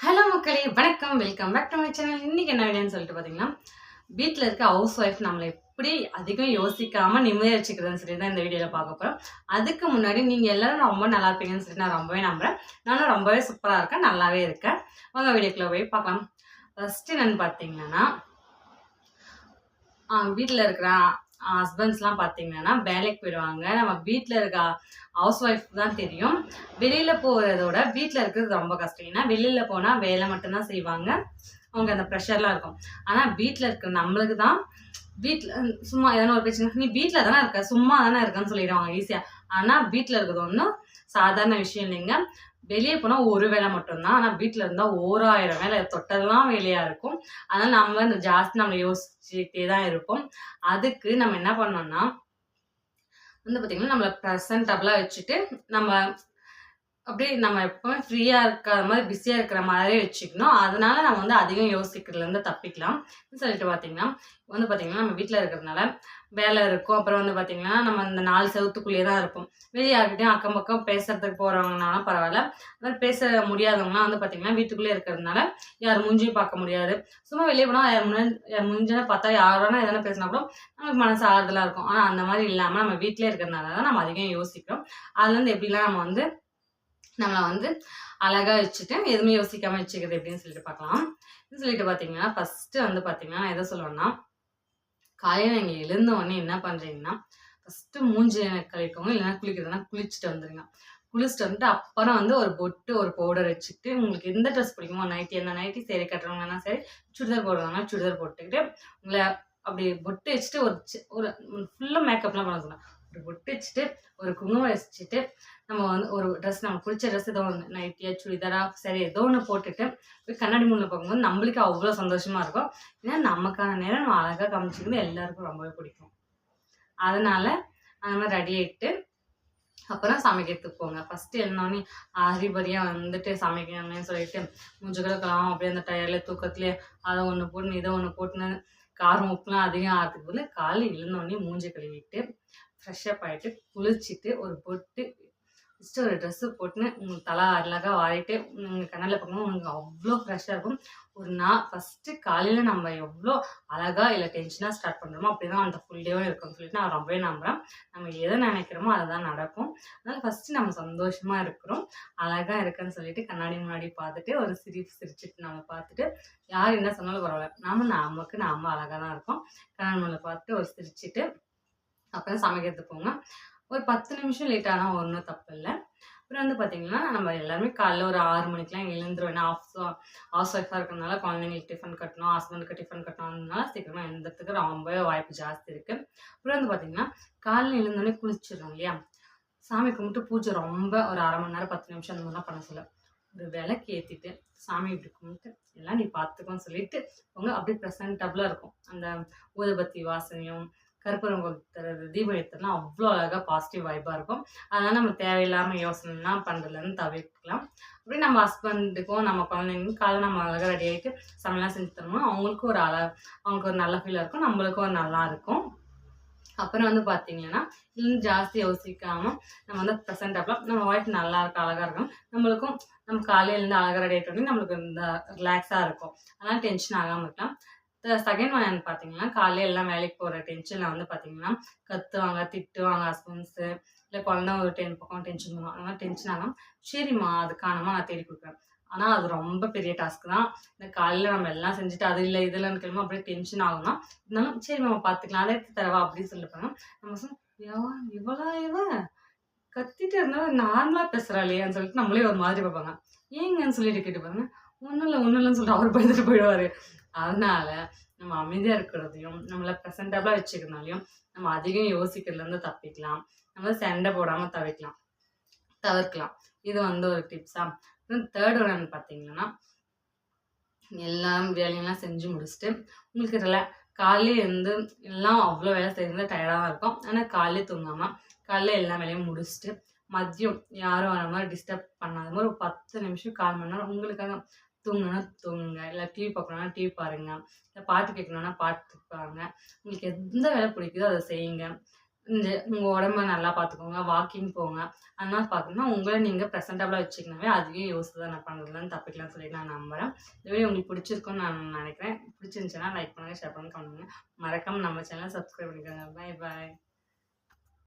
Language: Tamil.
ஹலோ மக்களே, வணக்கம். Welcome back to my channel. இன்னைக்கு என்ன வீடியோன்னு சொல்லிட்டு பார்த்தீங்கன்னா, வீட்ல இருக்க ஹவுஸ் ஒய்ஃப் நம்மள எப்படி அதிகம் யோசிக்காம நிம்மதியா வச்சுக்கிறதுன்னு சொல்லி தான் இந்த வீடியோல பார்க்க போறோம். அதுக்கு முன்னாடி நீங்க எல்லாரும் ரொம்ப நல்லா இருப்பீங்கன்னு சொல்லிட்டு நான் ரொம்பவே நம்புறேன். நானும் ரொம்பவே சூப்பரா இருக்கேன். நல்லாவே இருக்கேன். வாங்க வீடியோக்குள்ள போய் பார்க்கலாம். ஃபர்ஸ்ட் என்னன்னு பார்த்தீங்கன்னா, வீட்ல இருக்கிற ஹஸ்பண்ட்ஸ்லாம் பார்த்தீங்கன்னா வேலைக்கு போயிடுவாங்க. நம்ம வீட்ல இருக்க ஹவுஸ் ஒய்ஃப்க்கு தான் தெரியும். வெளியில போறதோட வீட்ல இருக்கிறது ரொம்ப கஷ்டம். ஏன்னா வெளியில போனா வேலை மட்டும் தான் செய்வாங்க. அவங்க அந்த ப்ரெஷர்லாம் இருக்கும். ஆனா வீட்ல இருக்கிற நம்மளுக்கு தான் வீட்ல சும்மா எதனா ஒரு பிரச்சனை, "நீ வீட்ல தானே இருக்க, சும்மா தானே இருக்கன்னு" சொல்லிடுவாங்க ஈஸியா. ஆனா வீட்ல இருக்கிறது ஒண்ணும் சாதாரண விஷயம் இல்லைங்க. வெளிய போனா ஒரு வேலை மட்டும் தான். ஆனா வீட்ல இருந்தா ஓராயிரம் வேலை, தொட்டதெல்லாம் வேலையா இருக்கும். அதனால நம்ம இந்த ஜாஸ்தி நம்ம யோசிச்சுட்டே தான் இருப்போம். அதுக்கு நம்ம என்ன பண்ணோம்னா, வந்து பார்த்தீங்கன்னா, நம்மள பிரசன்டபிளா வச்சுட்டு, நம்ம அப்படியே நம்ம எப்பவுமே ஃப்ரீயா இருக்காத மாதிரி, பிஸியா இருக்கிற மாதிரி வச்சுக்கணும். அதனால நம்ம வந்து அதிகம் யோசிக்கிறதுலேருந்து தப்பிக்கலாம். சொல்லிட்டு பார்த்தீங்கன்னா, வந்து பார்த்தீங்கன்னா, நம்ம வீட்ல இருக்கிறதுனால வேலை இருக்கும். அப்புறம் வந்து பார்த்தீங்கன்னா, நம்ம இந்த 4 செவுத்துக்குள்ளேயே தான் இருப்போம். வெளிய யார்கிட்டயும் அக்கம் பக்கம் பேசுறதுக்கு போறவங்கனாலும் பரவால்ல. அது மாரி பேச முடியாதவங்கலாம் வந்து பார்த்தீங்கன்னா, வீட்டுக்குள்ளேயே இருக்கிறதுனால யார் மூஞ்சியும் பார்க்க முடியாது. சும்மா வெளிய போனா யார் மூஞ்சிய பார்த்தா யாரோனா எதனா பேசினா கூட நமக்கு மனசு ஆறுதலா இருக்கும். ஆனா அந்த மாரி இல்லாம நம்ம வீட்லயே இருக்கிறதுனால தான் நம்ம அதிகம் யோசிக்கிறோம். அதுலேருந்து எப்படிலாம் நம்ம வந்து நம்மள வந்து அழகா வச்சுட்டு, எதுவுமே யோசிக்காம வச்சுக்கிறது எப்படின்னு சொல்லிட்டு பார்க்கலாம். சொல்லிட்டு பார்த்தீங்கன்னா, ஃபர்ஸ்ட்டு வந்து பார்த்தீங்கன்னா, நான் எத சொல்லுவேன்னா, காலையில நீங்க எழுந்த உடனே என்ன பண்றீங்கன்னா, ஃபர்ஸ்ட்டு மூஞ்சிய கழுவிக்கோங்க. இல்லைன்னா குளிக்கிறதுனா குளிச்சுட்டு வந்துருங்க. குளிச்சுட்டு வந்துட்டு அப்புறம் வந்து ஒரு பொட்டு, ஒரு பவுடர் வச்சுக்கிட்டு, உங்களுக்கு எந்த ட்ரெஸ் பிடிக்குமோ நைட்டி அந்த நைட்டி, சேலை கட்டுறவங்கன்னா சரி, சுடிதார் போடுறவங்கன்னா சுடிதார் போட்டுக்கிட்டு, உங்கள அப்படி பொட்டு வச்சுட்டு ஒரு ஃபுல்லா மேக்கப்லாம் பண்ண சொல்லலாம். ஒரு பொட்டு வச்சுட்டு, ஒரு குங்குமம் வச்சுட்டு, நம்ம வந்து ஒரு ட்ரெஸ் நமக்கு பிடிச்ச ட்ரெஸ் ஏதோ ஒண்ணு நைட்டியா, சுடிதாரா சரி ஏதோ ஒண்ணு போட்டுட்டு, போய் கண்ணாடி முன்ன பார்க்கும்போது நம்மளுக்கு அவ்ளோ சந்தோஷமா இருக்கும். ஏன்னா நமக்கான நேரம் நம்ம அழகா காமிச்சுக்கிறது எல்லாருக்கும் ரொம்பவே பிடிக்கும். அதனால அந்த மாரி ரெடி ஆயிட்டு அப்புறம் சமைக்கிறதுக்கு போங்க. ஃபர்ஸ்ட்டு எழுந்தோனே ஹரிபரியா வந்துட்டு சமைக்கணும்னு சொல்லிட்டு, மூஞ்சி கூட கழுவாம அப்படியே அந்த டயர்ட்ல தூக்கத்திலேயே அத ஒண்ணு போட்டுன்னு, இத ஒண்ணு போட்டுன்னு, காரம் உப்புலாம் அதிகம் ஆகுறதுக்கு பதிலா காலைல எழுந்தோனே மூஞ்சி கழுவிட்டு, ஃப்ரெஷ் அப் ஆயிட்டு, குளிச்சுட்டு, ஒரு பொட்டு ஃபர்ஸ்ட்டு ஒரு ட்ரெஸ்ஸு போட்டுன்னு, தல அழகா வாரிட்டு, கண்ணாடில பார்க்கும்போது உங்களுக்கு அவ்ளோ ஃப்ரெஷ்ஷா இருக்கும். ஒரு நாள் ஃபர்ஸ்ட்டு காலையில நம்ம எவ்ளோ அழகா இல்ல டென்ஷனா ஸ்டார்ட் பண்றோமோ, அப்படிதான் அந்த ஃபுல் டேவும் இருக்கும்னு சொல்லிட்டு நான் ரொம்பவே நம்புறேன். நம்ம எத நெனைக்கிறோமோ அதுதான் நடக்கும். அதனால ஃபர்ஸ்ட்டு நம்ம சந்தோஷமா இருக்கிறோம். அழகா இருக்கேன்னு சொல்லிட்டு கண்ணாடி முன்னாடி பார்த்துட்டு, ஒரு சிரிப்பு சிரிச்சுட்டு நம்ம பார்த்துட்டு, யார் என்ன சொன்னாலும் பரவால்ல. நமக்கு நாம அழகா தான் இருக்கோம். கண்ணாடி முன்னாடி பார்த்துட்டு ஒரு சிரிச்சுட்டு, அப்புறம் சமைக்கிறதுக்கு போங்க. ஒரு 10 நிமிஷம் லேட் ஆனா ஒண்ணும் தப்பில்ல. அப்புறம் வந்து பார்த்தீங்கன்னா, நம்ம எல்லாருமே காலைல ஒரு 6 மணிக்கெல்லாம் எழுந்துருவோம். ஏன்னா ஹவுஸ் ஒய்ஃபா இருக்கிறதுனால குழந்தைங்களுக்கு டிஃபன் கட்டணும், ஹஸ்பண்டுக்கு டிஃபன் கட்டணும்னால சீக்கிரமா எழுந்துறதுக்கு ரொம்பவே வாய்ப்பு ஜாஸ்தி இருக்கு. அப்புறம் வந்து பார்த்தீங்கன்னா, காலைல எழுந்தோனே குளிச்சிடுறோம் இல்லையா? சாமி கும்பிட்டு பூஜை ரொம்ப ஒரு 1/2 மணி நேரம், 10 நிமிஷம் அந்த மாதிரிலாம் பண்ண சொல்ல. ஒரு விளக்கு ஏத்திட்டு, சாமி இப்படி கும்பிட்டு, எல்லாம் நீ பார்த்துக்கோன்னு சொல்லிட்டு போங்க. அப்படியே ப்ரெசன்டபிளா இருக்கும். அந்த ஊதுபத்தி வாசனையும், கற்பூரம் கொளுத்துறது, தீபம் ஏத்துறதுலாம் அவ்ளோ அழகா பாசிட்டிவ் வைபா இருக்கும். அதனால நம்ம தேவையில்லாம யோசனைலாம் பண்றதுலருந்து தவிர்க்கலாம். அப்படியே நம்ம ஹஸ்பண்டுக்கும், நம்ம குழந்தைங்களுக்கும் காலைல நம்ம அழகா ரெடி ஆயிட்டு சமையல்லாம் செஞ்சு தரணும். அவங்களுக்கு ஒரு நல்ல ஃபீலா இருக்கும். நம்மளுக்கும் ஒரு நல்லா இருக்கும். அப்புறம் வந்து பார்த்தீங்கன்னா, இன்னும் ஜாஸ்தி யோசிக்காம நம்ம வந்து ப்ரெசென்டபிளா நம்ம ஒய்ஃப் நல்லா இருக்கா, அழகா இருக்கணும். நம்மளுக்கும் நம்ம காலையில எழுந்து அழகா ரெடி ஆயிட்டோனே நம்மளுக்கு இந்த ரிலாக்ஸா இருக்கும். அதனால டென்ஷன் ஆகாம இருக்கலாம். செகண்ட் ஒன் என்னன்னு பார்த்தீங்கன்னா, காலையில எல்லாம் வேலைக்கு போற டென்ஷன்ல வந்து பார்த்தீங்கன்னா, கத்துவாங்க, திட்டுவாங்க ஹஸ்பண்ட்ஸு. இல்ல குழந்த ஒரு பக்கம் டென்ஷன் பண்ணுவாங்க. அந்த மாரி டென்ஷன் ஆகாம, சரிம்மா அது காணோமா நான் தேடி குடுக்குறேன். ஆனா அது ரொம்ப பெரிய டாஸ்க் தான். இந்த காலையில நம்ம எல்லாம் செஞ்சுட்டு அது இல்ல, இது இல்லன்னு கேளும்போது அப்படியே டென்ஷன் ஆகும் தான். இருந்தாலும் சரி நம்ம பார்த்துக்கலாம். அத எடுத்து தரவா அப்படின்னு சொல்லிட்டு நம்ம இவளா இவ கத்திட்டு இருந்தாலும் நார்மலா பேசுறாளேன்னு சொல்லிட்டு நம்மளே ஒரு மாதிரி பார்ப்பாங்க. ஏங்கன்னு சொல்லிட்டு கேட்டு பாருங்க. ஒண்ணும் இல்லன்னு சொல்லிட்டு அவரு பயந்துட்டு போயிடுவாரு. அதனால நம்ம அமைதியா இருக்கிறதையும், நம்மள பிரசன்டபிளா வச்சுக்கிறனாலயும், நம்ம அதிகம் யோசிக்கிறதுலருந்து தப்பிக்கலாம். நம்ம சண்டை போடாம தவிர்க்கலாம். இது வந்து ஒரு டிப்ஸா. அப்புறம் 3 ஒன் என்னன்னு பார்த்தீங்கன்னா, எல்லாம் வேலையெல்லாம் செஞ்சு முடிச்சுட்டு, உங்களுக்கு காலையில எழுந்து எல்லாம் அவ்ளோ வேலை செய்றது டயர்டா தான் இருக்கும். ஆனா காலையில தூங்காம, காலையில எல்லா வேலையும் முடிச்சுட்டு, மதியம் யாரும் வர மாரி டிஸ்டர்ப் பண்ணாத மாரி ஒரு 10 நிமிஷம், 1/4 மணி நேரம் உங்களுக்காக தூங்கணும்னா தூங்குங்க. இல்ல டிவி பார்க்கணும்னா டிவி பாருங்க. இல்ல பாட்டு கேட்கணும்னா பாட்டு பாருங்க. உங்களுக்கு எந்த வேலை பிடிக்குதோ அத செய்யுங்க. உங்க உடம்ப நல்லா பார்த்துக்கோங்க. வாக்கிங் போங்க. அந்த மாரி பார்க்கணும்னா, உங்கள நீங்க பிரசன்டபிளா வச்சுக்கனாவே அதுவே யோசிச்சு தான் நான் பண்றதுலன்னு தப்பிக்கலன்னு சொல்லி நான் நம்புறேன். இந்த வீடியோ உங்களுக்கு பிடிச்சிருக்கும்னு நான் நினைக்கிறேன். பிடிச்சிருந்துச்சுன்னா லைக் பண்ணுங்க, ஷேர் பண்ணுங்க, கமெண்ட் பண்ணுங்க. மறக்காம நம்ம சேனல சப்ஸ்கிரைப் பண்ணிக்கோங்க. பாய் பாய்.